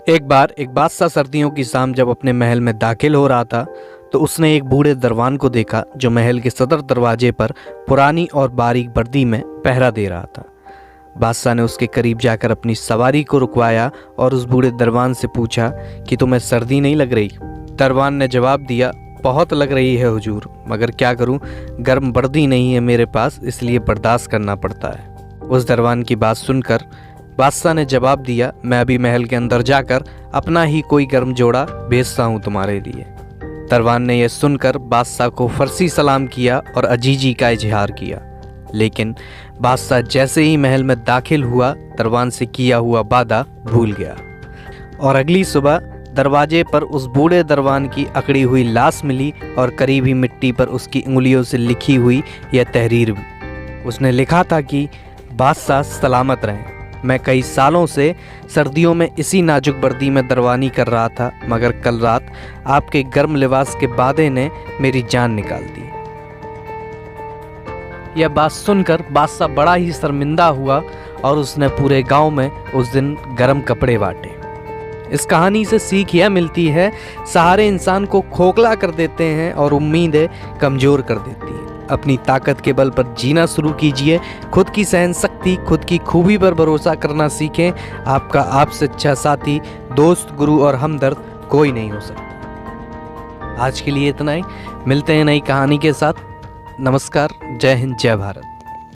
एक बार एक बादशाह सर्दियों की शाम जब अपने महल में दाखिल हो रहा था तो उसने एक बूढ़े दरबान को देखा जो महल के सदर दरवाजे पर पुरानी और बारीक वर्दी में पहरा दे रहा था। बादशाह ने उसके करीब जाकर अपनी सवारी को रुकवाया और उस बूढ़े दरबान से पूछा कि तुम्हें सर्दी नहीं लग रही। दरबान ने जवाब दिया, बहुत लग रही है हुजूर, मगर क्या करूं, गर्म वर्दी नहीं है मेरे पास, इसलिए बर्दाश्त करना पड़ता है। उस दरबान की बात सुनकर बादशाह ने जवाब दिया, मैं अभी महल के अंदर जाकर अपना ही कोई गर्म जोड़ा भेजता हूँ तुम्हारे लिए। दरबान ने यह सुनकर बादशाह को फर्सी सलाम किया और अजीजी का इजहार किया, लेकिन बादशाह जैसे ही महल में दाखिल हुआ दरबान से किया हुआ वादा भूल गया और अगली सुबह दरवाजे पर उस बूढ़े दरबान की अकड़ी हुई लाश मिली और करीब ही मिट्टी पर उसकी उंगलियों से लिखी हुई यह तहरीर भी। उसने लिखा था कि बादशाह सलामत रहें, मैं कई सालों से सर्दियों में इसी नाजुक वर्दी में दरबानी कर रहा था, मगर कल रात आपके गर्म लिबास के बादे ने मेरी जान निकाल दी। यह बात सुनकर बादशाह बड़ा ही शर्मिंदा हुआ और उसने पूरे गांव में उस दिन गर्म कपड़े बांटे। इस कहानी से सीख यह मिलती है, सहारे इंसान को खोखला कर देते हैं और उम्मीदें कमज़ोर कर देती हैं। अपनी ताकत के बल पर जीना शुरू कीजिए, खुद की सहन शक्ति, खुद की खूबी पर भरोसा करना सीखें। आपका आपसे अच्छा साथी, दोस्त, गुरु और हमदर्द कोई नहीं हो सकता। आज के लिए इतना ही, मिलते हैं नई कहानी के साथ। नमस्कार, जय हिंद, जय भारत।